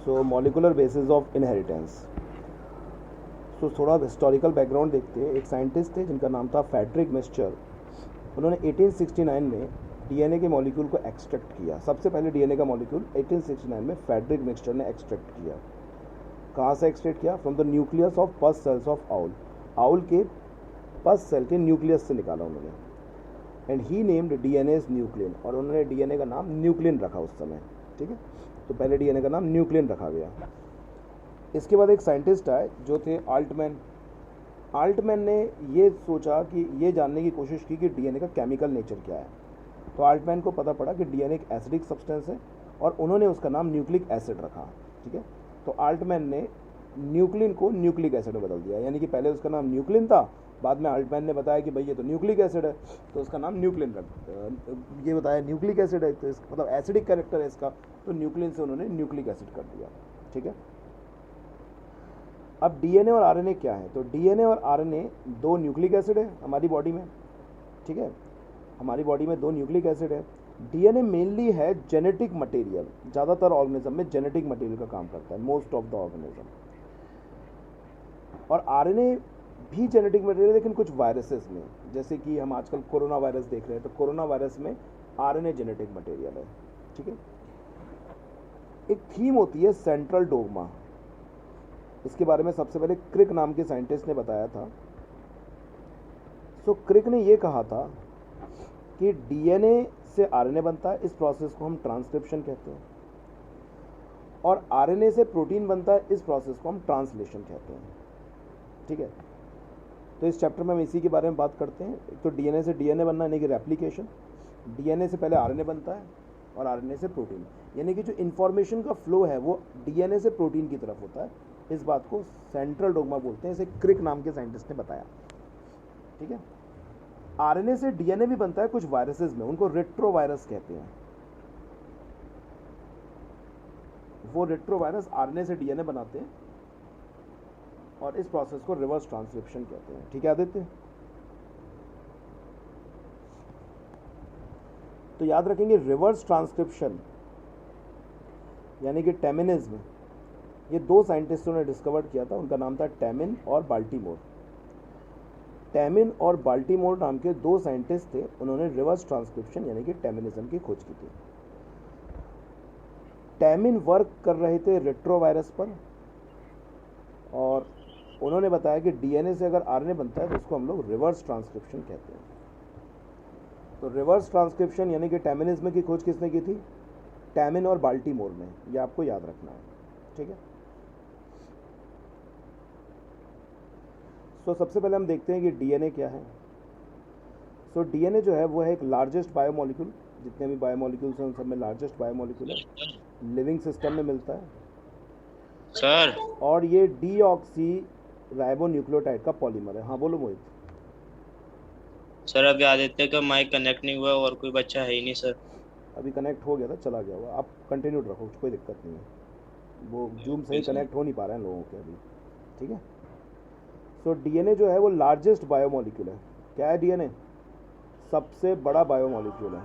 So molecular basis of inheritance. So थोड़ा historical background देखते हैं। एक साइंटिस्ट थे जिनका नाम था फ्रेडरिक मिक्सचर। उन्होंने 1869 में डीएनए के मॉलिक्यूल को एक्सट्रैक्ट किया। सबसे पहले डीएनए का मॉलिक्यूल 1869 में फ्रेडरिक मिक्सचर ने एक्सट्रैक्ट किया। कहाँ से एक्सट्रैक्ट किया? फ्रॉम द न्यूक्लियस ऑफ पस सेल्स ऑफ आउल। आउल के पस सेल के न्यूक्लियस से निकाला उन्होंने। And he named DNA is nucleon, और उन्होंने डीएनए का नाम न्यूक्लियन रखा उस समय। ठीक है, तो पहले डीएनए का नाम न्यूक्लियन रखा गया। इसके बाद एक साइंटिस्ट आए जो थे आल्टमैन। आल्टमैन ने ये सोचा कि ये जानने की कोशिश की कि डीएनए का केमिकल नेचर क्या है। तो आल्टमैन को पता पड़ा कि डीएनए एक एसिडिक सब्सटेंस है और उन्होंने उसका नाम न्यूक्लिक एसिड रखा। ठीक है, तो आल्टमैन ने न्यूक्लिन को न्यूक्लिक एसिड में बदल दिया। यानी कि पहले उसका नाम न्यूक्लिन था, बाद में आल्टमैन ने बताया कि भाई ये तो न्यूक्लिक एसिड है, तो उसका नाम न्यूक्लिन रख ये बताया न्यूक्लिक एसिड है, तो मतलब एसिडिक कैरेक्टर है इसका, तो न्यूक्लिन से उन्होंने न्यूक्लिक एसिड कर दिया। ठीक है, अब डीएनए और आरएनए क्या है? तो डीएनए और आरएनए दो न्यूक्लिक एसिड है हमारी बॉडी में। ठीक है, हमारी बॉडी में दो न्यूक्लिक एसिड है। डीएनए मेनली है जेनेटिक मटेरियल, ज़्यादातर ऑर्गेनिज्म में जेनेटिक मटेरियल का काम करता है, मोस्ट ऑफ द ऑर्गेनिज्म। और आरएनए भी जेनेटिक मटेरियल, लेकिन कुछ वायरसेस में, जैसे कि हम आजकल कोरोना वायरस देख रहे हैं, तो कोरोना वायरस में आरएनए जेनेटिक मटेरियल है। ठीक है, एक थीम होती है सेंट्रल डोगमा। इसके बारे में सबसे पहले क्रिक नाम के साइंटिस्ट ने बताया था। सो क्रिक ने ये कहा था कि डीएनए से आरएनए बनता है, इस प्रोसेस को हम ट्रांसक्रिप्शन कहते हैं, और आरएनए से प्रोटीन बनता है, इस प्रोसेस को हम ट्रांसलेशन कहते हैं। ठीक है, तो इस चैप्टर में हम इसी के बारे में बात करते हैं। एक तो डीएनए से डीएनए बनना यानी कि रेप्लिकेशन, डीएनए से पहले आरएनए बनता है और आरएनए से प्रोटीन, यानी कि जो इन्फॉर्मेशन का फ्लो है वो डीएनए से प्रोटीन की तरफ होता है। इस बात को सेंट्रल डोगमा बोलते हैं, इसे क्रिक नाम के साइंटिस्ट ने बताया। ठीक है, आरएनए से डीएनए भी बनता है कुछ वायरसेस में, उनको रेट्रोवायरस कहते हैं। वो रेट्रोवायरस आरएनए से डीएनए बनाते हैं और इस प्रोसेस को रिवर्स ट्रांसक्रिप्शन कहते हैं। ठीक है आदित्य, तो याद रखेंगे रिवर्स ट्रांसक्रिप्शन यानी कि टेमिनिज्म, ये दो साइंटिस्टों ने डिस्कवर किया था। उनका नाम था टैमिन और बाल्टीमोर। टैमिन और बाल्टीमोर नाम के दो साइंटिस्ट थे, उन्होंने रिवर्स ट्रांसक्रिप्शन यानी कि टेमिनिज्म की खोज की थी। टैमिन वर्क कर रहे थे रेट्रोवायरस पर, और उन्होंने बताया कि डीएनए से अगर आरएनए बनता है तो उसको हम लोग रिवर्स ट्रांसक्रिप्शन कहते हैं। तो रिवर्स ट्रांसक्रिप्शन यानी कि टैमिनिज्म की खोज किसने की थी? टैमिन और बाल्टीमोर ने। ये आपको याद रखना है। ठीक है, सो सबसे पहले हम देखते हैं कि डीएनए क्या है। सो डीएनए जो है वो है एक लार्जेस्ट बायोमोलिक्यूल, जितने भी बायोमोलिक्यूल्स हैं उन सब में लार्जेस्ट बायोमोलिक्यूल है, लिविंग सिस्टम में मिलता है सर। और ये डीऑक्सी राइबोन्यूक्लियोटाइड का पॉलीमर है। हाँ बोलो मोहित। सर अभी आदित्य का माइक कनेक्ट नहीं हुआ और कोई बच्चा है ही नहीं सर। अभी कनेक्ट हो गया था, चला गया हुआ। आप कंटिन्यू रखो, कोई दिक्कत नहीं है, वो जूम सही कनेक्ट हो नहीं पा रहे हैं लोगों के अभी। ठीक है, सो डीएनए जो है वो लार्जेस्ट बायोमोलिक्यूल है। क्या है डीएनए? सबसे बड़ा बायोमोलिक्यूल है,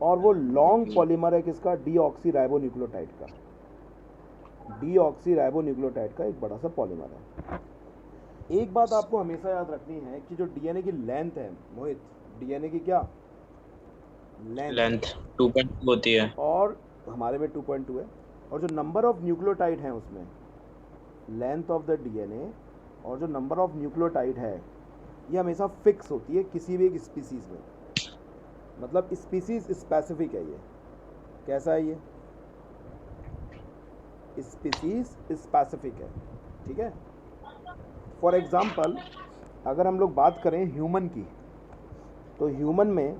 और वो लॉन्ग पॉलीमर है किसका? डीऑक्सी राइबोन्यूक्लियोटाइड का। डीऑक्सी राइबोन्यूक्लियोटाइड का एक बड़ा सा पॉलीमर है। एक बात आपको हमेशा याद रखनी है कि जो डीएनए की लेंथ है मोहित, डीएनए की क्या लेंथ 2.2 होती है, और हमारे में 2.2 है, और जो नंबर ऑफ न्यूक्लियोटाइड हैं उसमें लेंथ ऑफ द डीएनए और जो नंबर ऑफ न्यूक्लियोटाइड है ये हमेशा फिक्स होती है किसी भी एक स्पीसीज में। मतलब स्पीसीज स्पेसिफिक है ये। कैसा है ये? स्पीसीज स्पेसिफिक है। ठीक है, फॉर एग्जाम्पल अगर हम लोग बात करें ह्यूमन की, तो ह्यूमन में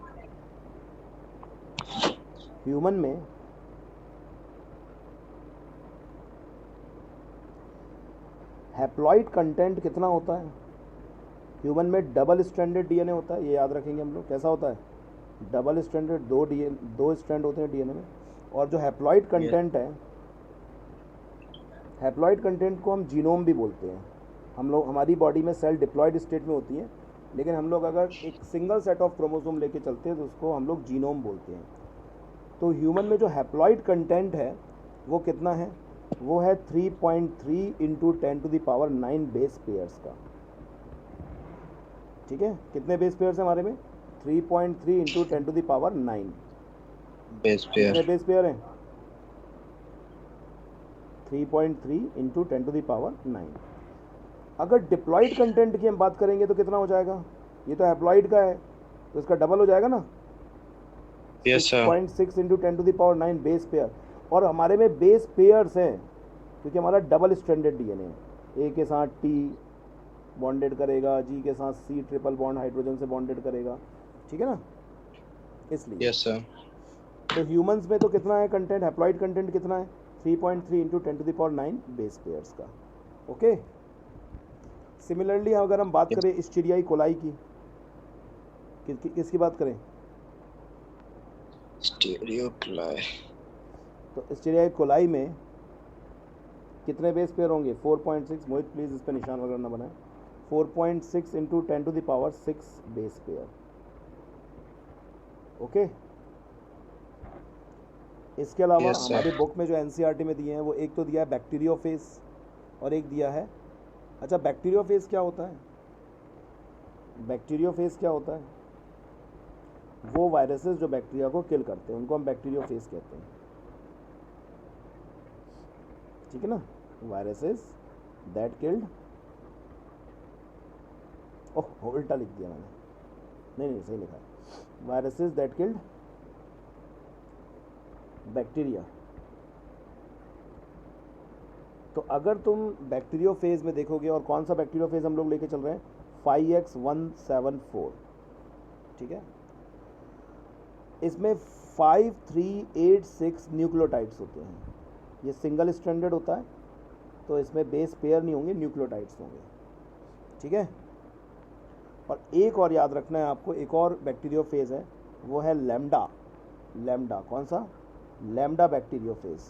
हैप्लॉइड कंटेंट कितना होता है? ह्यूमन में डबल स्ट्रैंडेड डीएनए होता है, ये याद रखेंगे हम लोग। कैसा होता है? डबल स्ट्रैंडेड, दो स्ट्रैंड होते हैं डीएनए में। और जो हैप्लॉइड कंटेंट है, हैप्लॉइड कंटेंट को हम जीनोम भी बोलते हैं। हम लोग, हमारी बॉडी में सेल डिप्लॉयड स्टेट में होती है, लेकिन हम लोग अगर एक सिंगल सेट ऑफ क्रोमोसोम लेके चलते हैं तो उसको हम लोग जीनोम बोलते हैं। तो ह्यूमन में जो हैप्लॉइड कंटेंट है वो कितना है? वो है 3.3 इंटू 10⁹ बेस पेयर्स का। ठीक है, कितने बेस पेयर्स हैं हमारे में? 3.3 इंटू 10⁹ बेस कितने पेयर। बेस पेयर हैं? 3.3 इंटू 10⁹ अगर डिप्लॉयड कंटेंट की हम बात करेंगे तो कितना हो जाएगा? ये तो हैप्लॉइड का है, तो इसका डबल हो जाएगा ना, yes sir. 6.6 into 10⁹ base pair. और हमारे में बेस पेयर्स हैं क्योंकि हमारा डबल स्ट्रैंडेड डीएनए है। ए के साथ टी बॉन्डेड करेगा, जी के साथ सी ट्रिपल बॉन्ड हाइड्रोजन से बॉन्डेड करेगा, ठीक है ना, इसलिए। Yes sir. तो ह्यूमंस में तो कितना है कंटेंट, हैप्लॉइड कंटेंट कितना है? 3.3 इंटू 10⁹ बेस पेयर्स का। ओके। सिमिलरली अगर हम बात करें स्टीरियाई कोलाई की, किसकी बात करें? स्टीरियोक्लाई। तो स्टीरियाई कोलाई में कितने बेस पेयर होंगे? 4.6। मोहित प्लीज़ इस पर निशान वगैरह ना बनाए। 4.6 इंटू 10⁶ बेस पेयर। ओके। इसके अलावा Yes, sir. हमारी बुक में जो एनसीईआरटी में दिए हैं वो एक तो दिया है बैक्टीरियोफेज और एक दिया है, अच्छा बैक्टीरियोफेज क्या होता है? बैक्टीरियोफेज क्या होता है? वो वायरसेस जो बैक्टीरिया को किल करते हैं उनको हम बैक्टीरियोफेज कहते हैं, ठीक है ना। वायरसेस दैट किल्ड, ओह उल्टा लिख दिया मैंने, नहीं सही लिखा है, वायरसेस दैट किल्ड बैक्टीरिया। तो अगर तुम बैक्टीरियोफेज में देखोगे, और कौन सा बैक्टीरियोफेज हम लोग लेके चल रहे हैं? 5X174, ठीक है। इसमें 5386 न्यूक्लियोटाइड्स होते हैं। ये सिंगल स्ट्रैंडेड होता है तो इसमें बेस पेयर नहीं होंगे, न्यूक्लियोटाइड्स होंगे, ठीक है। और एक और याद रखना है आपको, एक और बैक्टीरियोफेज है, वो है लैम्डा। लैम्डा कौन सा? लैम्डा बैक्टीरियोफेज,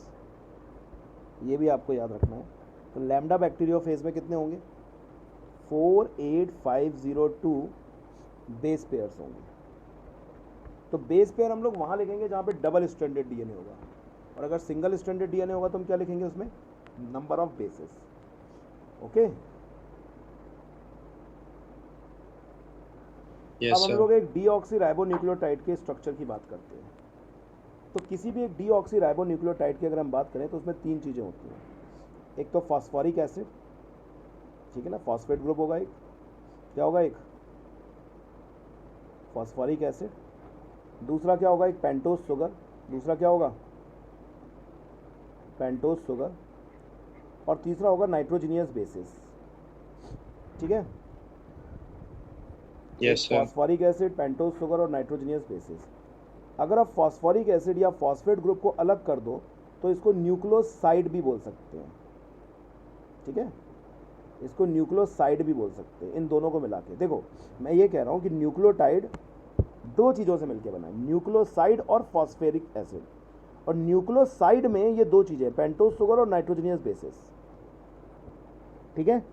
ये भी आपको याद रखना है। तो लैम्डा बैक्टीरियोफेज में कितने होंगे? 48502 बेस पेयर्स होंगे। तो बेस पेयर हम लोग वहाँ लिखेंगे जहाँ पे डबल स्ट्रैंडेड डीएनए होगा, और अगर सिंगल स्ट्रैंडेड डीएनए होगा तो हम क्या लिखेंगे उसमें? Number of bases. ओके। अब हम लोग एक डीऑक्सीराइबोन्यूक्लियोटाइड के स्ट्रक्चर की बात करते हैं। तो किसी भी एक डीऑक्सीराइबोन्यूक्लियोटाइड की अगर हम बात करें तो उसमें तीन चीज़ें होती हैं। एक तो फॉस्फोरिक एसिड, ठीक है ना, फॉस्फेट ग्रुप होगा एक, क्या होगा? एक फॉस्फोरिक एसिड। दूसरा क्या होगा? एक पेंटोज शुगर। दूसरा क्या होगा? Pentose sugar. और तीसरा होगा नाइट्रोजिनियस बेसिस, ठीक है। Yes sir. Phosphoric acid, pentose sugar और नाइट्रोजिनियस बेसिस। अगर आप फॉस्फोरिक एसिड या फॉस्फेट ग्रुप को अलग कर दो तो इसको न्यूक्लियोसाइड भी बोल सकते हैं, ठीक है, इसको न्यूक्लियोसाइड भी बोल सकते हैं। इन दोनों को मिला के देखो, मैं ये कह रहा हूँ कि न्यूक्लियोटाइड दो चीज़ों से मिलकर बना है, न्यूक्लियोसाइड और फॉस्फेरिक एसिड। और न्यूक्लियोसाइड में ये दो चीज़ें, पेंटोज शुगर और नाइट्रोजिनियस बेसिस, ठीक है।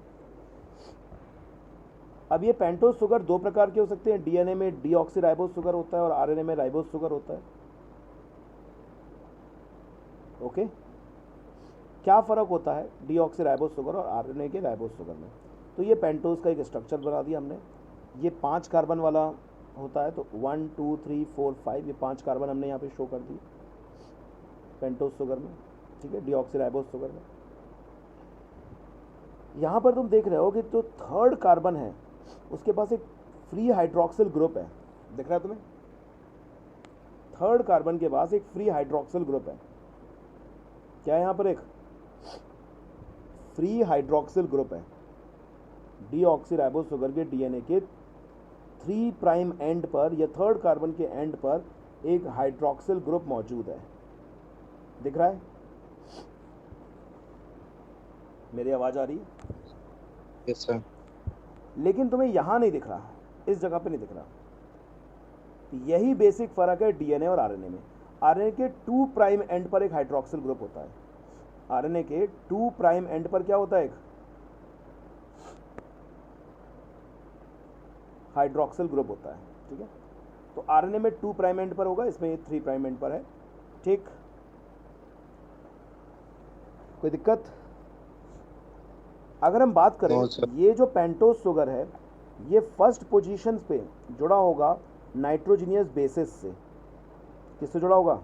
अब ये पेंटोज शुगर दो प्रकार के हो सकते हैं, डीएनए में डीऑक्सीराइबोज शुगर होता है और आरएनए में राइबोज शुगर होता है। ओके। क्या फ़र्क होता है डीऑक्सीराइबोज शुगर और आरएनए के राइबोज शुगर में? तो ये पेंटोज का एक स्ट्रक्चर बना दिया हमने। ये 5 कार्बन वाला होता है, तो 1 2 3 4 5 ये 5 कार्बन हमने यहाँ पे शो कर दी पेंटोज शुगर में, ठीक है, डीऑक्सीराइबोज शुगर में। यहाँ पर तुम देख रहे हो कि जो थर्ड कार्बन है उसके पास एक फ्री हाइड्रोक्सिल ग्रुप है, दिख रहा है तुम्हें? थर्ड कार्बन के पास एक फ्री हाइड्रोक्सिल ग्रुप है। क्या है यहाँ पर? एक फ्री हाइड्रोक्सिल ग्रुप है। डीऑक्सीराइबोज शुगर के डीएनए के 3 प्राइम एंड पर या थर्ड कार्बन के एंड पर एक हाइड्रोक्सिल ग्रुप मौजूद है, दिख रहा है? मेरी आवाज़ आ रही है? Yes sir. लेकिन तुम्हें यहाँ नहीं दिख रहा, इस जगह पे नहीं दिख रहा। यही बेसिक फ़र्क है डीएनए और आरएनए में। आरएनए के 2 प्राइम एंड पर एक हाइड्रोक्सिल ग्रुप होता है। आरएनए के 2 प्राइम एंड पर क्या होता है? एक हाइड्रोक्सिल ग्रुप होता है, ठीक है। तो आरएनए में 2 प्राइम एंड पर होगा, इसमें 3 प्राइम एंड पर है, ठीक। कोई दिक्कत? अगर हम बात करें, नो सर। ये जो पेंटोज शुगर है ये फर्स्ट पोजीशन पे जुड़ा होगा नाइट्रोजीनियस बेसिस से। किससे जुड़ा होगा?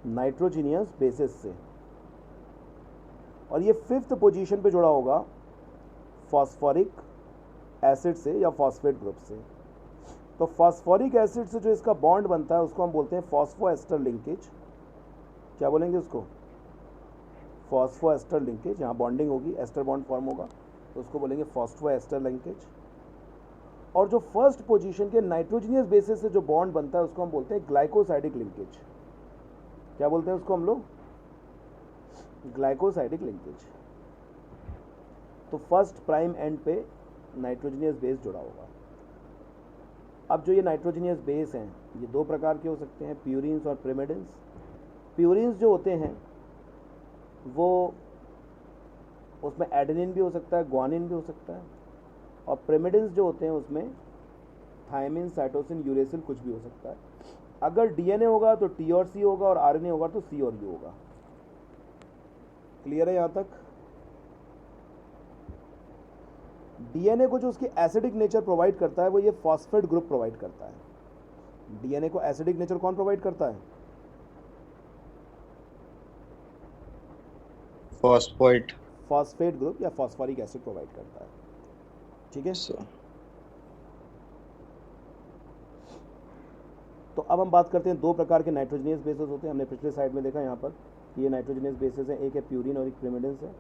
नाइट्रोजीनियस बेसिस से। और ये फिफ्थ पोजीशन पे जुड़ा होगा फॉस्फोरिक एसिड से या फॉस्फेट ग्रुप से। तो फॉस्फोरिक एसिड से जो इसका बॉन्ड बनता है उसको हम बोलते हैं फॉस्फोएस्टर लिंकेज। क्या बोलेंगे उसको? Phosphoester linkage. यहाँ बॉन्डिंग होगी, एस्टर बॉन्ड फॉर्म होगा, तो उसको बोलेंगे फॉस्फोएस्टर लिंकेज। और जो फर्स्ट पोजीशन के नाइट्रोजीनियस बेसिस से जो बॉन्ड बनता है उसको हम बोलते हैं ग्लाइकोसाइडिक लिंकेज। क्या बोलते हैं उसको हम लोग? Glycosidic linkage. तो फर्स्ट प्राइम एंड पे नाइट्रोजीनियस बेस जुड़ा होगा। अब जो ये नाइट्रोजीनियस बेस हैं ये दो प्रकार के हो सकते हैं, प्यूरिन्स और पिरिमिडिन्स। प्यूरिन्स जो होते हैं वो उसमें एडेनिन भी हो सकता है, ग्वानिन भी हो सकता है, और पिरिमिडिन्स जो होते हैं उसमें थायमिन, साइटोसिन, यूरेसिल कुछ भी हो सकता है। अगर डीएनए होगा तो टी और सी होगा, और आरएनए होगा तो सी और यू होगा। क्लियर है यहाँ तक? डीएनए को जो उसकी एसिडिक नेचर प्रोवाइड करता है वो ये फॉस्फेट ग्रुप प्रोवाइड करता है। डीएनए को एसिडिक नेचर कौन प्रोवाइड करता है? फॉस्फेट। फॉस्फेट ग्रुप या फॉस्फोरिक एसिड प्रोवाइड करता है। ठीक है सर। तो अब हम बात करते हैं दो प्रकार के नाइट्रोजनियस बेसेस होते हैं। हमने पिछले साइड में देखा यहाँ पर कि ये नाइट्रोजनियस बेसेस हैं, एक है प्यूरिन और एक पिरिमिडिन्स है।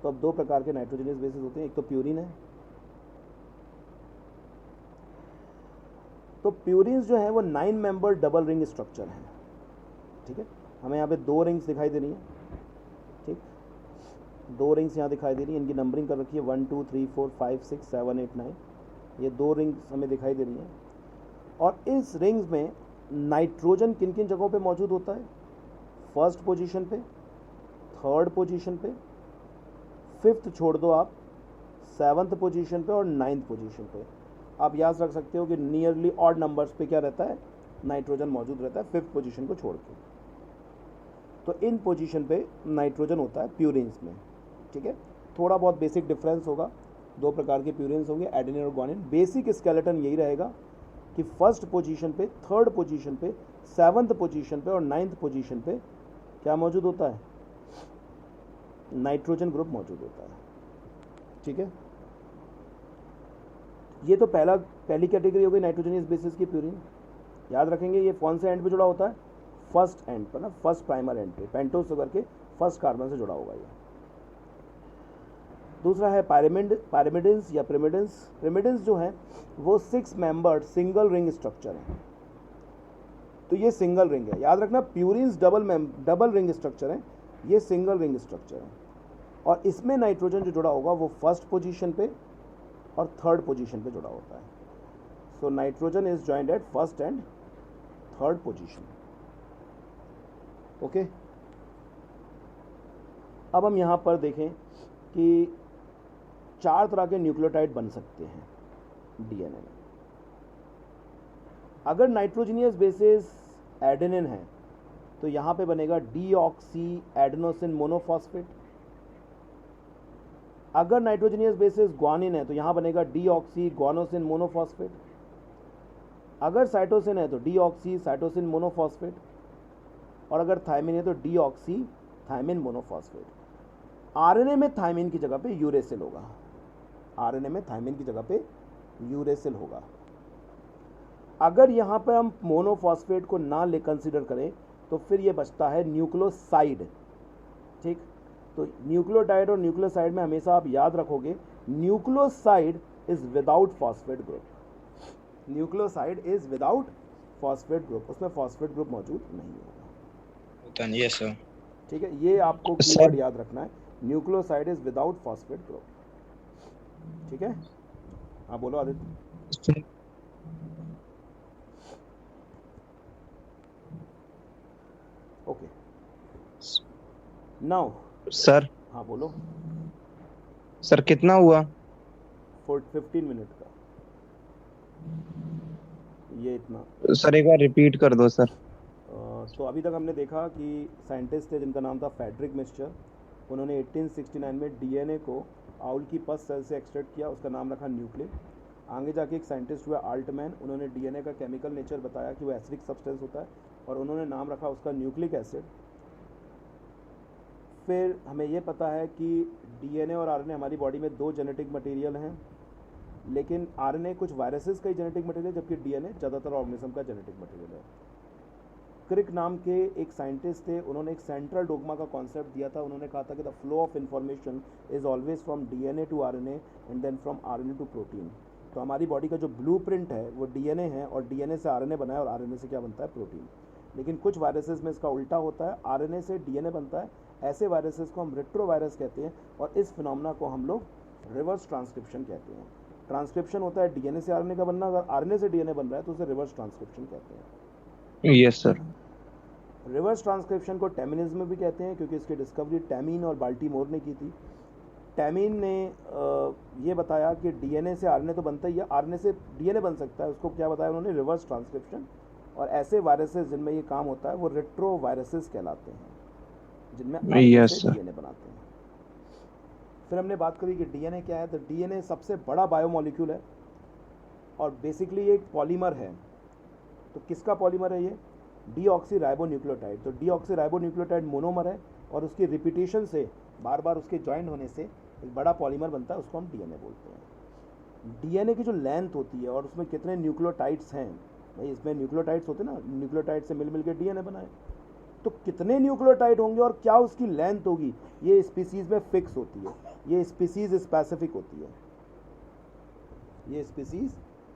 तो अब दो प्रकार के नाइट्रोजनियस बेसेस होते हैं, एक तो प्यूरिन है। तो प्यूरिन्स जो है वो 9 मेंबर डबल रिंग स्ट्रक्चर है। ठीक है, हमें यहाँ पे 2 रिंग्स दिखाई दे रही हैं। ठीक, 2 रिंग्स यहाँ दिखाई दे रही है, इनकी नंबरिंग कर रखी है 1 2 3 4 5 6 7 8 9। ये 2 रिंग्स हमें दिखाई दे रही हैं। और इस रिंग्स में नाइट्रोजन किन किन जगहों पे मौजूद होता है? फर्स्ट पोजीशन पे, थर्ड पोजीशन पे, फिफ्थ छोड़ दो आप, 7th पोजीशन पे और 9th पोजीशन पे। आप याद रख सकते हो कि नियरली ऑड नंबर्स पे क्या रहता है? नाइट्रोजन मौजूद रहता है 5th पोजीशन को छोड़ के। तो इन पोजीशन पे नाइट्रोजन होता है प्यूरिन्स में। ठीक है, थोड़ा बहुत बेसिक डिफरेंस होगा, दो प्रकार के प्यूरिन्स होंगे, एडेनिन और ग्वानिन। बेसिक स्केलेटन यही रहेगा कि फर्स्ट पोजीशन पे, थर्ड पोजीशन पे, 7th पोजीशन पे और 9th पोजीशन पे क्या मौजूद होता है? नाइट्रोजन ग्रुप मौजूद होता है। ठीक है, ये तो पहली कैटेगरी हो गई नाइट्रोजनियस बेसिस की प्यूरिन। याद रखेंगे ये कौन से एंड पे जुड़ा होता है? फर्स्ट एंड पर ना, फर्स्ट प्राइमर एंड पे, पेंटोज शुगर के फर्स्ट कार्बन से जुड़ा होगा ये। दूसरा है पायरिमिडिन्स या पिरिमिडिन्स। पिरिमिडिन्स जो है वो 6 मेंबर्ड सिंगल रिंग स्ट्रक्चर है। तो ये सिंगल रिंग है, याद रखना। प्यूरिन्स डबल रिंग स्ट्रक्चर है, ये सिंगल रिंग स्ट्रक्चर है। और इसमें नाइट्रोजन जो जुड़ा होगा वो फर्स्ट पोजीशन पे और थर्ड पोजीशन पे जुड़ा होता है। So nitrogen is joined at first and third position. Okay, अब हम यहाँ पर देखें कि 4 तरह के न्यूक्लियोटाइड बन सकते हैं डीएनए में। अगर नाइट्रोजनियस बेसिस एडेनिन है तो यहाँ पे बनेगा डीऑक्सी एडेनोसिन मोनोफॉस्फेट। अगर नाइट्रोजनियस बेसिस ग्वानिन है तो यहाँ बनेगा डीऑक्सी ग्वानोसिन मोनोफॉस्फेट। अगर साइटोसिन है तो डीऑक्सी साइटोसिन मोनोफॉस्फेट। और अगर थायमिन है तो डीऑक्सी थायमिन मोनोफॉस्फेट। आरएनए में थायमिन की जगह पे यूरेसिल होगा। आरएनए में थायमिन की जगह पे यूरेसिल होगा। अगर यहाँ पे हम मोनोफॉस्फेट को ना ले कंसीडर करें तो फिर ये बचता है न्यूक्लियोसाइड। ठीक, तो न्यूक्लियोटाइड और न्यूक्लियोसाइड में हमेशा आप याद रखोगे nucleoside is without phosphate group. Nucleoside is without phosphate group, उसमें फॉस्फेट ग्रुप मौजूद नहीं होगा। Yes sir. ठीक है, ये आपको कीवर्ड याद रखना है, nucleoside is without phosphate group. ठीक है, हाँ बोलो आदित्य। Okay, now sir. हाँ बोलो। सर कितना हुआ? 15 मिनट का ये इतना। सर एक बार रिपीट कर दो सर। तो अभी तक हमने देखा कि साइंटिस्ट थे जिनका नाम था फ्रेडरिक मिस्चर। उन्होंने 1869 में डीएनए को आउल की पस सेल से एक्सट्रैक्ट किया, उसका नाम रखा न्यूक्लिक। आगे जाके एक साइंटिस्ट हुआ आल्टमैन, उन्होंने डीएनए का केमिकल नेचर बताया कि वो एसिडिक सब्सटेंस होता है और उन्होंने नाम रखा उसका न्यूक्लिक एसिड। फिर हमें ये पता है कि डीएनए और आरएनए हमारी बॉडी में दो जेनेटिक मटेरियल हैं, लेकिन आरएनए कुछ वायरसेस का ही जेनेटिक मटेरियल है, जबकि डीएनए ज़्यादातर ऑर्गेनिज्म का जेनेटिक मटेरियल है। क्रिक नाम के एक साइंटिस्ट थे, उन्होंने एक सेंट्रल डोगमा का कॉन्सेप्ट दिया था। उन्होंने कहा था कि the flow of information is always from DNA to RNA and then from RNA to protein. तो हमारी बॉडी का जो ब्लूप्रिंट है वो डीएनए है और डीएनए से आरएनए बना है और आरएनए से क्या बनता है, प्रोटीन। लेकिन कुछ वायरसेस में इसका उल्टा होता है, आरएनए से डीएनए बनता है। ऐसे वायरसेस को हम रेट्रोवायरस कहते हैं और इस फिनोमेना को हम लोग रिवर्स ट्रांसक्रिप्शन कहते हैं। ट्रांसक्रिप्शन होता है डीएनए से आरएनए का बनना, अगर आरएनए से डीएनए बन रहा है तो उसे रिवर्स ट्रांसक्रिप्शन कहते हैं। Yes sir. रिवर्स ट्रांसक्रिप्शन को टैमिनिज्म भी कहते हैं क्योंकि इसकी डिस्कवरी टैमिन और बाल्टीमोर ने की थी। टैमिन ने ये बताया कि डीएनए से आरएनए तो बनता ही है, आरएनए से डीएनए बन सकता है। उसको क्या बताया उन्होंने, रिवर्स ट्रांसक्रिप्शन। और ऐसे वायरसेस जिनमें ये काम होता है वो रेट्रो वायरसेस कहलाते हैं, जिनमें आरएनए से डीएनए बनाते हैं। फिर हमने बात करी कि डीएनए क्या है। तो डीएनए सबसे बड़ा बायोमॉलिक्यूल है और बेसिकली एक पॉलीमर है। तो किसका पॉलीमर है ये, डीऑक्सी राइबोन्यूक्लियोटाइड। तो डीऑक्सी राइबोन्यूक्लियोटाइड मोनोमर है और उसकी रिपीटेशन से, बार बार उसके ज्वाइंट होने से एक बड़ा पॉलीमर बनता है, उसको हम डीएनए बोलते हैं। डीएनए की जो लेंथ होती है और उसमें कितने न्यूक्लियोटाइड्स हैं, भाई इसमें न्यूक्लियोटाइड्स होते हैं ना, न्यूक्लियोटाइड से मिल के डीएनए बनाए, तो कितने न्यूक्लियोटाइड होंगे और क्या उसकी लेंथ होगी, ये स्पीसीज में फिक्स होती है। ये स्पीसीज स्पेसिफिक होती है, ये स्पीसीज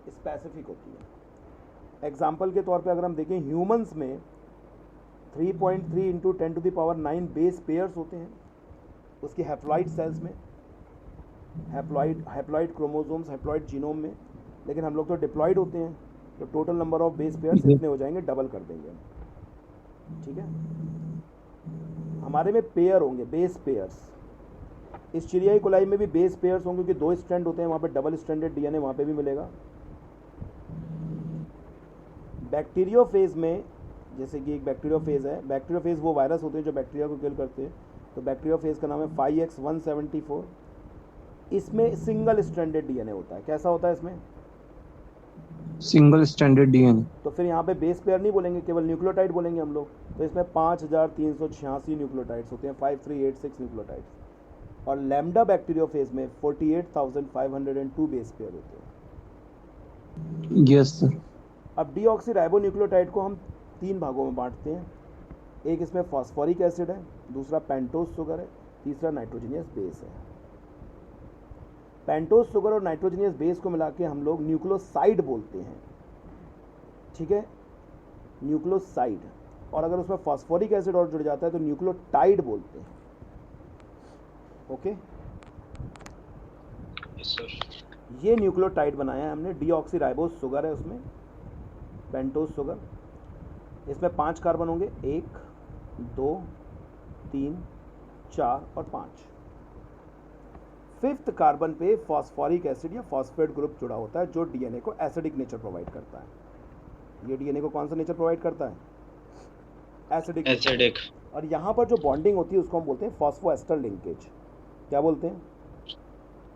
स्पेसिफिक होती है। एग्जाम्पल के तौर पे अगर हम देखें, ह्यूमंस में 3.3 इंटू 10⁹ बेस पेयर्स होते हैं उसकी हैप्लॉइड सेल्स में, हैप्लॉइड क्रोमोसोम्स, हैप्लॉइड जीनोम में। लेकिन हम लोग तो डिप्लॉइड होते हैं, तो total number of base pairs इतने हो जाएंगे, डबल कर देंगे, ठीक है। हमारे में पेयर होंगे, बेस पेयर्स। इस चिड़ियाई कोलाई में भी बेस पेयर्स होंगे क्योंकि दो स्ट्रैंड होते हैं, वहाँ पे डबल स्ट्रैंडेड डीएनए वहाँ पे भी मिलेगा। बैक्टीरियोफेज में, जैसे कि एक बैक्टीरियोफेज है, बैक्टीरियोफेज वो वायरस होते हैं जो बैक्टीरिया को किल करते हैं। तो बैक्टीरियोफेज का नाम है 5X174। इसमें सिंगल स्ट्रैंडेड डीएनए होता है। कैसा होता है इसमें, सिंगल स्टैंडर्ड डीएनए। तो फिर यहाँ पे बेस पेयर नहीं बोलेंगे, केवल न्यूक्लियोटाइड बोलेंगे हम लोग। तो इसमें 5386 न्यूक्लियोटाइड्स होते हैं, 5386 न्यूक्लियोटाइड्स। और लैम्डा बैक्टीरियोफेज में 48,502 बेस पेयर होते हैं। Yes sir. अब डीऑक्सी राइबोन्यूक्लियोटाइड को हम 3 भागों में बांटते हैं। एक इसमें फॉस्फोरिक एसिड है, दूसरा पेंटोज शुगर है, तीसरा नाइट्रोजनियस बेस है। पेंटोज शुगर और नाइट्रोजनियस बेस को मिला के हम लोग न्यूक्लियोसाइड बोलते हैं, ठीक है, न्यूक्लियोसाइड। और अगर उसमें फॉस्फोरिक एसिड और जुड़ जाता है तो न्यूक्लियोटाइड बोलते हैं। Okay, yes sir. ये न्यूक्लियोटाइड बनाया है हमने। डीऑक्सी राइबोज शुगर है उसमें, पेंटोज शुगर। इसमें 5 कार्बन होंगे, 1 2 3 4 और 5। 5th कार्बन पे फॉस्फोरिक एसिड या फॉस्फेट ग्रुप जुड़ा होता है जो डीएनए को एसिडिक नेचर प्रोवाइड करता है। ये डीएनए को कौन सा नेचर प्रोवाइड करता है, एसिडिक। और यहाँ पर जो बॉन्डिंग होती है उसको हम बोलते हैं फॉस्फोएस्टर लिंकेज। क्या बोलते हैं,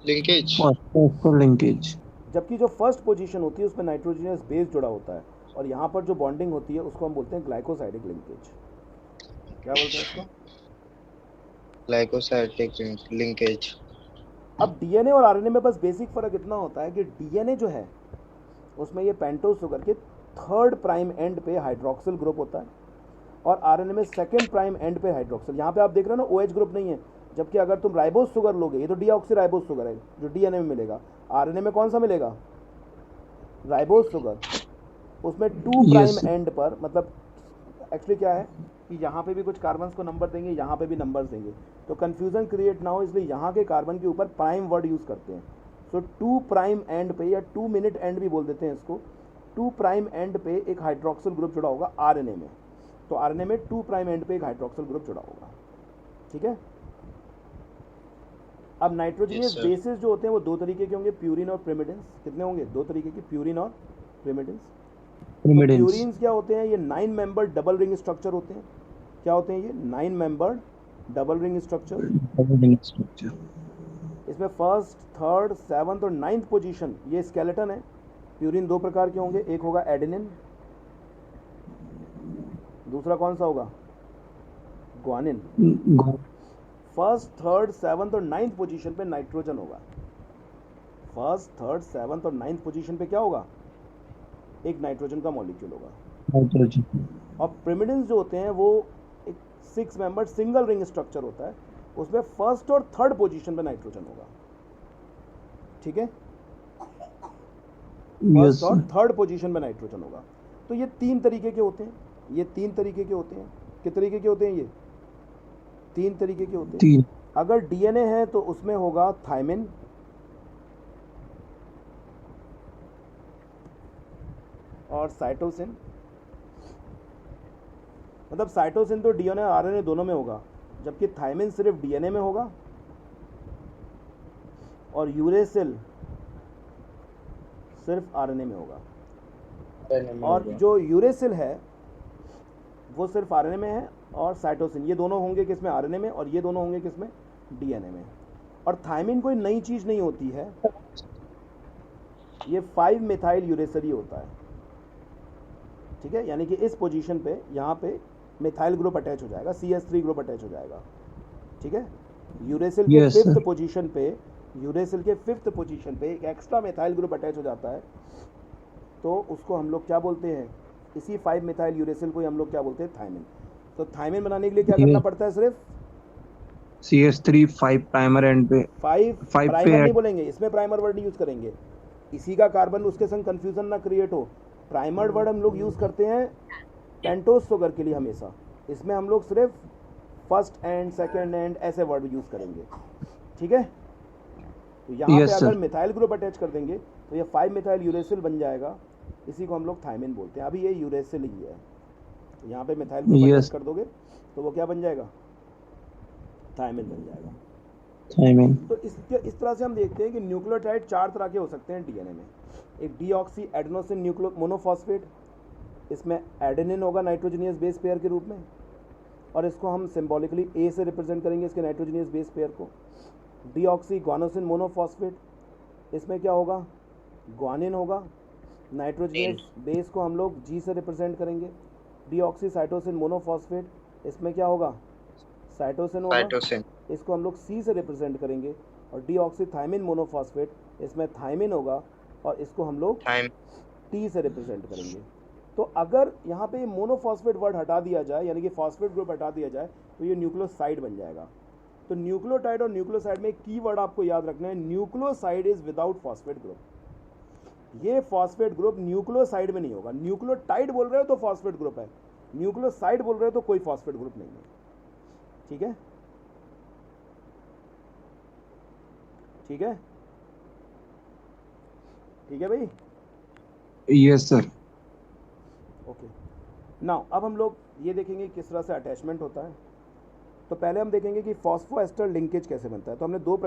लिंकेज। Phosphoester linkage. जबकि जो फर्स्ट पोजीशन होती है उसमें नाइट्रोजनियस बेस जुड़ा होता है और यहाँ पर जो बॉन्डिंग होती है उसको हम बोलते हैं ग्लाइकोसाइडिक लिंकेज। क्या बोलते हैं इसको, ग्लाइकोसाइडिक लिंकेज। अब डीएनए और आरएनए में बस बेसिक फ़र्क इतना होता है कि डीएनए जो है उसमें ये पेंटोज शुगर के 3rd प्राइम एंड पे हाइड्रोक्सिल ग्रुप होता है और आरएनए में 2nd प्राइम एंड पे हाइड्रोक्सिल। यहाँ पे आप देख रहे हो ना, OH ग्रुप नहीं है। जबकि अगर तुम राइबोज शुगर लोगे, ये तो डीऑक्सी राइबोज शुगर है जो डीएनए में मिलेगा, आरएनए में कौन सा मिलेगा, राइबोज शुगर। उसमें 2 प्राइम एंड पर, मतलब एक्चुअली क्या है कि यहाँ पे भी कुछ कार्बन्स को नंबर देंगे, यहाँ पे भी नंबर देंगे, तो कन्फ्यूज़न क्रिएट ना हो इसलिए यहाँ के कार्बन के ऊपर प्राइम वर्ड यूज़ करते हैं। सो 2 प्राइम एंड पे, या 2 मिनट एंड भी बोल देते हैं इसको, 2 प्राइम एंड पे एक हाइड्रोक्सिल ग्रुप जुड़ा होगा आरएनए में। तो आरएनए में 2 प्राइम एंड पे एक हाइड्रोक्सिल ग्रुप जुड़ा होगा, ठीक है। अब नाइट्रोजनियस बेसिस जो होते हैं वो 2 तरीके के होंगे, प्यूरिन और प्रिमिडिन्स। कितने होंगे, 2 तरीके के, प्यूरिन और प्रिमिडिन्स। प्यूरिन्स क्या होते हैं, ये 9 मेंबर डबल रिंग स्ट्रक्चर होते हैं। क्या होते हैं ये, 9 member double ring structure. Double ring structure. इसमें फर्स्ट, थर्ड, सेवंथ और नाइन्थ पोजीशन ये स्केलेटन है। प्यूरिन दो प्रकार के होंगे, एक होगा एडेनिन, दूसरा कौन सा होगा? ग्वानिन। फर्स्ट, थर्ड, सेवंथ और नाइन्थ पोजीशन पे नाइट्रोजन होगा। फर्स्ट, थर्ड, सेवंथ और नाइन्थ पोजीशन पे क्या होगा? एक नाइट्रोजन का मॉलिक्यूल होगा। नाइट्रोजन। और पिरिमिडिन्स जो होते हैं वो एक 6 मेंबर सिंगल रिंग स्ट्रक्चर होता है, उसमें फर्स्ट और थर्ड पोजीशन पे नाइट्रोजन होगा। ठीक है, फर्स्ट और थर्ड पोजीशन पे नाइट्रोजन होगा। तो ये 3 तरीके के होते हैं, ये 3 तरीके के होते हैं। कितने तरीके के होते हैं ये? 3 तरीके के होते हैं। अगर डीएनए है तो उसमें होगा थायमिन, और साइटोसिन। मतलब साइटोसिन तो डीएनए और आरएनए दोनों में होगा, जबकि थायमिन सिर्फ डीएनए में होगा, और यूरेसिल सिर्फ आरएनए में होगा। और जो यूरेसिल है वो सिर्फ आरएनए में है, और साइटोसिन ये दोनों होंगे किसमें? आरएनए में, और ये दोनों होंगे किसमें? डीएनए में। और थायमिन कोई नई चीज नहीं होती है, ये 5 मिथाइल यूरेसिल ही होता है। ठीक है, यानी कि इस पोजीशन पे यहाँ पे मिथाइल ग्रुप अटैच हो जाएगा, CH3 ग्रुप अटैच हो जाएगा। ठीक है, यूरेसिल के फिफ्थ पोजीशन पे, यूरेसिल के फिफ्थ पोजीशन पे एक एक्स्ट्रा मिथाइल ग्रुप अटैच हो जाता है, तो उसको हम लोग क्या बोलते हैं? इसी 5 मिथाइल यूरेसिल को हम लोग क्या बोलते हैं? थायमिन। तो थायमिन बनाने के लिए क्या करना पड़ता है? सिर्फ CH3 5 प्राइमर एंड पे 5 प्राइमर नहीं बोलेंगे, इसमें प्राइमर वर्ड यूज करेंगे। इसी का कार्बन उसके संग कंफ्यूजन ना क्रिएट हो। प्राइमर वर्ड हम लोग यूज करते हैं पेंटोस शुगर के लिए हमेशा, इसमें हम लोग सिर्फ फर्स्ट एंड सेकंड एंड ऐसे वर्ड यूज करेंगे। ठीक है, तो यहाँ पे अगर मिथाइल ग्रुप अटैच कर देंगे तो ये 5 मिथाइल यूरेसिल बन जाएगा, इसी को हम लोग थायमिन बोलते हैं। अभी ये यूरेसिल ही है, तो यहाँ पे मिथाइल ग्रुप अटैच कर दोगे तो वो क्या बन जाएगा? थायमिन बन जाएगा। थायमिन। तो इस तरह से हम देखते हैं कि न्यूक्लियोटाइड 4 तरह के हो सकते हैं डीएनए में। एक डीऑक्सी एडेनोसिन न्यूक्लियो मोनोफॉस्फेट, इसमें एडेनिन होगा नाइट्रोजनियस बेस पेयर के रूप में, और इसको हम सिंबॉलिकली ए से रिप्रेजेंट करेंगे इसके नाइट्रोजनियस बेस पेयर को। डीऑक्सी ग्वानोसिन मोनोफॉस्फेट, इसमें क्या होगा? ग्वानिन होगा, नाइट्रोजनियस बेस को हम लोग जी से रिप्रेजेंट करेंगे। डीऑक्सी साइटोसिन मोनोफॉस्फेट, इसमें क्या होगा? साइटोसिन होगा, इसको हम लोग सी से रिप्रेजेंट करेंगे। और डीऑक्सी थायमिन मोनोफॉस्फेट, इसमें थायमिन होगा, और इसको हम लोग टी से रिप्रेजेंट करेंगे। तो अगर यहाँ पे मोनोफॉस्फेट वर्ड हटा दिया जाए, यानी कि फॉस्फेट ग्रुप हटा दिया जाए, तो ये न्यूक्लियोसाइड बन जाएगा। तो न्यूक्लियोटाइड और न्यूक्लियोसाइड में एक की वर्ड आपको याद रखना है, nucleoside is without phosphate group. ये फॉस्फेट ग्रुप न्यूक्लियोसाइड में नहीं होगा। न्यूक्लियोटाइड बोल रहे हो तो फॉस्फेट ग्रुप है, न्यूक्लियोसाइड बोल रहे हो तो कोई फॉस्फेट ग्रुप नहीं है। ठीक है, ठीक है, ठीक है भाई। Yes sir. ओके, नाउ अब हम लोग ये देखेंगे किस तरह से अटैचमेंट होता है। तो पहले हम देखेंगे कि फॉस्फोएस्टर लिंकेज कैसे बनता है। तो हमने 3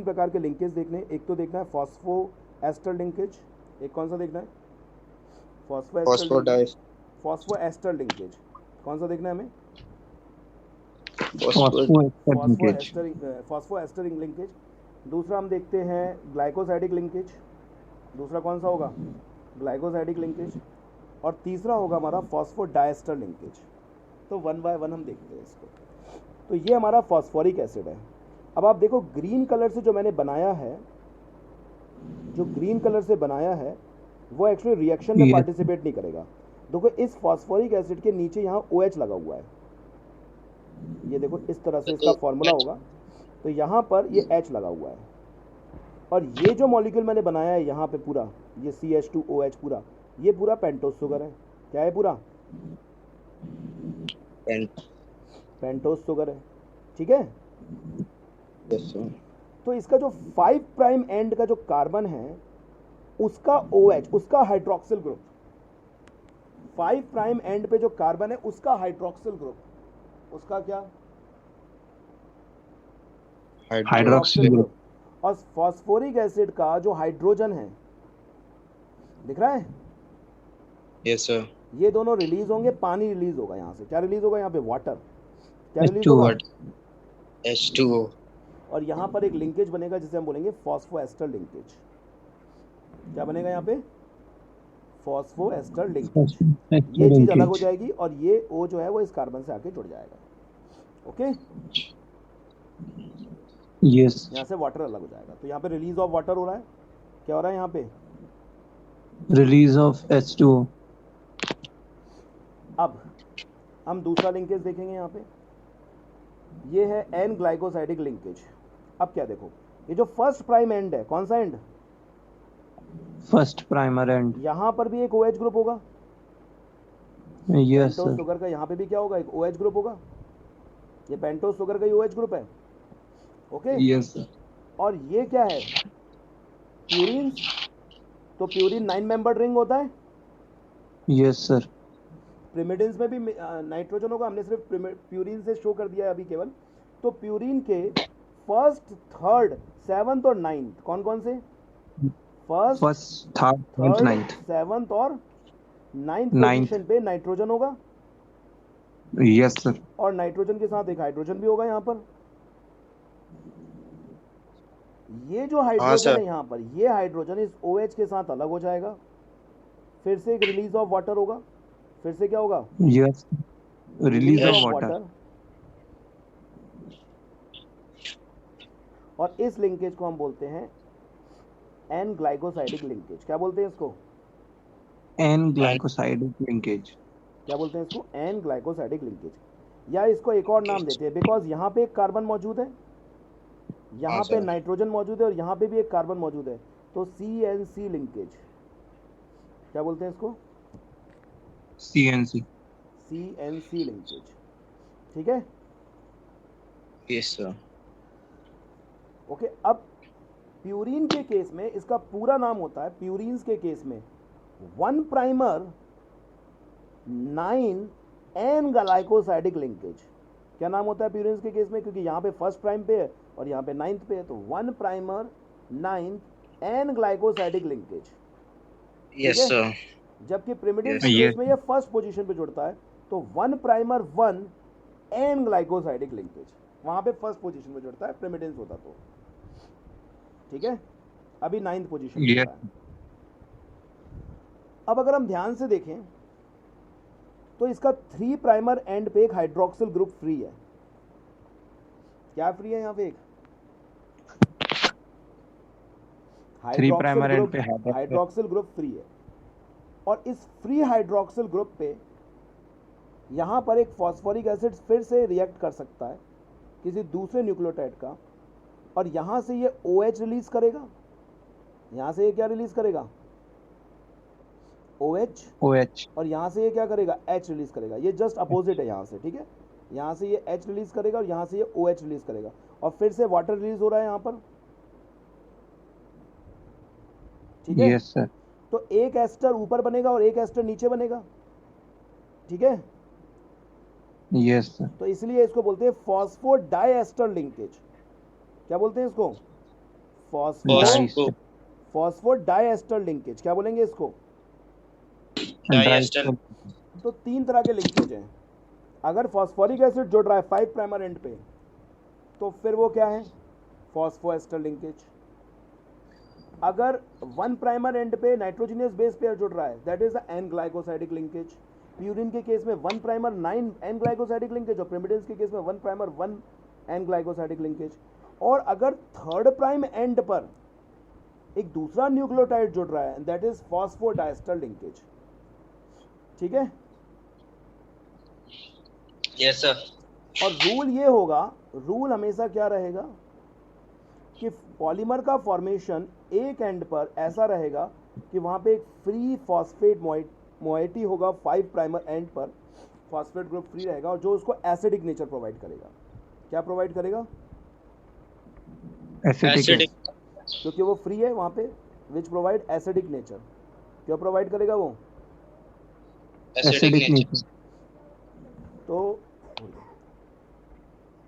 प्रकार के लिंकेज देखने। एक तो देखना है फॉस्फोएस्टर लिंकेज, एक कौन सा देखना है? Phosphoester linkage. कौन सा देखना है हमें? Phosphoester linkage. दूसरा हम देखते हैं ग्लाइकोसाइडिक लिंकेज। दूसरा कौन सा होगा? Glycosidic linkage. और तीसरा होगा हमारा फॉस्फोडाइएस्टर लिंकेज। तो 1 बाय 1 हम देखते हैं इसको। तो ये हमारा फॉस्फोरिक एसिड है। अब आप देखो ग्रीन कलर से जो मैंने बनाया है, जो ग्रीन कलर से बनाया है वो एक्चुअली रिएक्शन में पार्टिसिपेट नहीं करेगा। देखो इस फॉस्फोरिक एसिड के नीचे यहाँ OH लगा हुआ है, ये देखो इस तरह से इसका फॉर्मूला होगा। तो यहाँ पर ये H लगा हुआ है, और ये जो मॉलिक्यूल मैंने बनाया है यहाँ पे पूरा, ये CH2OH पूरा, ये पूरा पेंटोस शुगर है। क्या है? पूरा पेंटोस शुगर है। ठीक है, यस सर। तो इसका जो 5 प्राइम एंड का जो कार्बन है उसका OH, उसका हाइड्रोक्सिल ग्रुप, 5 प्राइम एंड पे जो कार्बन है उसका हाइड्रोक्सिल ग्रुप, उसका क्या? Hydroxyl group. और फॉस्फोरिक एसिड का जो हाइड्रोजन है, दिख रहा है? Yes sir. ये दोनों रिलीज होंगे, पानी रिलीज होगा यहाँ से। क्या रिलीज होगा यहाँ पे? वाटर। क्या रिलीज H2O. होगा? What? H2O. और यहाँ पर एक लिंकेज बनेगा जिसे हम बोलेंगे फॉस्फोएस्टर लिंकेज। क्या बनेगा यहाँ पे? Phosphoester linkage. ये चीज़ अलग हो Linkage. जाएगी और ये O जो है वो इस कार्बन से आके जुड़ जाएगा। Okay, Yes. यहाँ से वाटर अलग हो जाएगा। तो यहाँ पे रिलीज ऑफ वाटर हो रहा है। क्या हो रहा है यहाँ पे? Release of H2O. अब हम दूसरा लिंकेज देखेंगे यहाँ पे। ये है एन ग्लाइकोसाइडिक लिंकेज। अब क्या देखो, ये जो फर्स्ट प्राइम एंड है, कौन सा एंड? First primer end. यहाँ पर भी एक OH ग्रुप होगा। Yes, pentose sir. शुगर का यहाँ पे भी क्या होगा? एक OH ग्रुप होगा। ये पेंटोज शुगर का ही OH ग्रुप है। Okay, Yes, sir. और ये क्या है? प्यूरिन्स। तो प्यूरिन 9 मेंबर्ड रिंग होता है। Yes, sir. प्रिमिडिन्स में भी नाइट्रोजन होगा, हमने सिर्फ प्यूरिन से शो कर दिया है अभी केवल। तो प्यूरिन के फर्स्ट, थर्ड, सेवंथ और नाइन्थ कौन कौन से? First, First, third, and third, ninth. Seventh और नाइन्थ Ninth. पोजीशन पे नाइट्रोजन होगा। Yes, sir. और नाइट्रोजन के साथ एक हाइड्रोजन भी होगा यहाँ पर। ये जो हाइड्रोजन sir. है यहाँ पर, ये हाइड्रोजन इस OH के साथ अलग हो जाएगा। फिर से एक रिलीज ऑफ वाटर होगा। फिर से क्या होगा? Yes. Release Yes. of water. और इस लिंकेज को हम बोलते हैं एन ग्लाइकोसाइडिक लिंकेज। क्या बोलते हैं इसको? N glycosidic linkage. क्या बोलते हैं इसको? N glycosidic linkage. या इसको एक और नाम देते हैं, बिकॉज यहाँ पे एक कार्बन मौजूद है, यहाँ हाँ, पे sir. नाइट्रोजन मौजूद है और यहाँ पे भी एक कार्बन मौजूद है। तो CNC लिंकेज। क्या बोलते हैं इसको? CNC. CNC linkage. ठीक है, Yes, sir. ओके। अब प्यूरिन के केस में इसका पूरा नाम होता है, प्यूरिन्स के केस में 1 प्राइमर 9 एन ग्लाइकोसाइडिक लिंकेज। क्या नाम होता है प्यूरिन्स के केस में? क्योंकि यहाँ पे फर्स्ट प्राइम पे है और यहाँ पे 9th पे है, तो 1 primer 9 N glycosidic linkage. Yes, ठीक है? sir. जबकि प्रिमिडिन्स Yes. के Yes. केस में ये फर्स्ट पोजीशन पे जुड़ता है, तो 1 प्राइमर 1 एन ग्लाइकोसाइडिक लिंकेज वहां पे फर्स्ट पोजीशन पे जुड़ता है, प्रिमिडिन्स होता तो। ठीक है, अभी 9th पोजीशन पे Yes. जुड़ा है। अब अगर हम ध्यान से देखें तो इसका 3 प्राइमर एंड पे एक हाइड्रोक्सिल ग्रुप फ्री है। क्या फ्री है यहाँ पे? एक 3 primer end पे hydroxyl. हाइड्रोक्सिल ग्रुप फ्री है। और इस फ्री हाइड्रोक्सिल ग्रुप पे यहाँ पर एक फॉस्फोरिक एसिड फिर से रिएक्ट कर सकता है किसी दूसरे न्यूक्लियोटाइड का, और यहाँ से ये OH रिलीज करेगा। यहाँ से ये क्या रिलीज करेगा? OH। OH. और यहाँ से ये क्या करेगा? H रिलीज करेगा। ये जस्ट अपोजिट है यहाँ से। ठीक है, यहाँ से ये H रिलीज करेगा और यहाँ से ये OH रिलीज करेगा, और फिर से वाटर रिलीज हो रहा है यहाँ पर। ठीक है, Yes, sir. तो एक एस्टर ऊपर बनेगा और एक एस्टर नीचे बनेगा। ठीक है, Yes, sir. तो इसलिए इसको बोलते हैं फॉस्फोडाइएस्टर लिंकेज। क्या बोलते हैं इसको? Phospho. Phosphodiester linkage. क्या बोलेंगे इसको? Diester. तो 3 तरह के लिंकेज हैं। अगर फॉस्फोरिक एसिड जुड़ रहा है 5 प्राइमर एंड पे, तो फिर वो क्या है? Phosphoester linkage. अगर 1 प्राइमर एंड पे नाइट्रोजनियस बेस पेयर जुड़ रहा है, that is the N glycosidic linkage. Purine के केस में 1 प्राइमर 9 एन ग्लाइकोसाइडिक लिंकेज, और प्रिमिडिन्स के केस में 1 प्राइमर 1 एन ग्लाइकोसाइडिक लिंकेज। और अगर 3rd प्राइम एंड पर एक दूसरा न्यूक्लियोटाइड जुड़ रहा है, दैट इज फॉस्फोडाइएस्टर लिंकेज। ठीक है, Yes, sir. और रूल ये होगा, रूल हमेशा क्या रहेगा कि पॉलीमर का फॉर्मेशन एक एंड पर ऐसा रहेगा कि वहाँ पे एक फ्री फॉस्फेट मोइटी होगा 5 प्राइमर एंड पर, फॉस्फेट ग्रुप फ्री रहेगा, और जो उसको एसिडिक नेचर प्रोवाइड करेगा। क्या प्रोवाइड करेगा? Acidic. क्योंकि वो फ्री है वहाँ पे, विच प्रोवाइड एसिडिक नेचर। क्या प्रोवाइड करेगा वो? Acidic nature. तो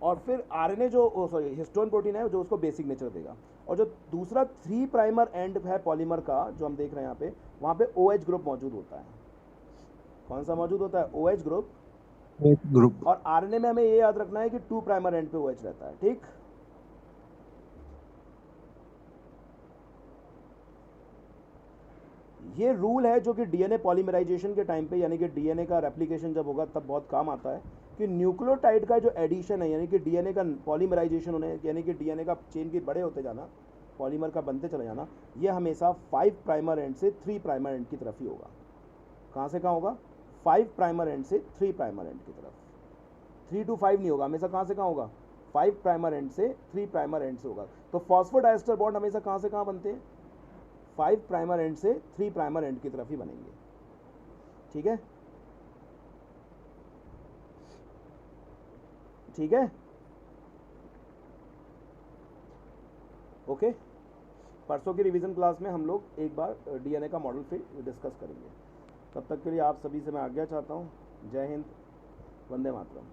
और फिर आरएनए जो सॉरी हिस्टोन प्रोटीन है जो उसको बेसिक नेचर देगा। और जो दूसरा 3 प्राइमर एंड है पॉलीमर का जो हम देख रहे हैं यहाँ पे, वहाँ पे OH ग्रुप मौजूद होता है। कौन सा मौजूद होता है? OH ग्रुप एक ग्रुप। और आरएनए में हमें ये याद रखना है कि 2 प्राइमर एंड पे OH रहता है, ठीक। ये रूल है जो कि डीएनए पॉलीमराइजेशन के टाइम पे, यानी कि डीएनए का रेप्लिकेशन जब होगा तब बहुत काम आता है, कि न्यूक्लियोटाइड का जो एडिशन है, यानी कि डीएनए का पॉलीमराइजेशन होने, यानी कि डीएनए का चेन के बड़े होते जाना, पॉलीमर का बनते चले जाना, ये हमेशा 5 प्राइमर एंड से 3 प्राइमर एंड की तरफ ही होगा। कहाँ से कहाँ होगा? 5 प्राइमर एंड से 3 प्राइमर एंड की तरफ। 3 to 5 नहीं होगा, हमेशा कहाँ से कहाँ होगा? 5 प्राइमर एंड से 3 प्राइमर एंड से होगा। तो फॉस्फोडाइस्टर बॉन्ड हमेशा कहाँ से कहाँ बनते हैं? 5 प्राइमर एंड से 3 प्राइमर एंड की तरफ ही बनेंगे, ठीक है। ठीक है, ओके। परसों की रिवीजन क्लास में हम लोग एक बार डीएनए का मॉडल फिर डिस्कस करेंगे। तब तक के लिए आप सभी से मैं आज्ञा चाहता हूँ। जय हिंद, वंदे मातरम।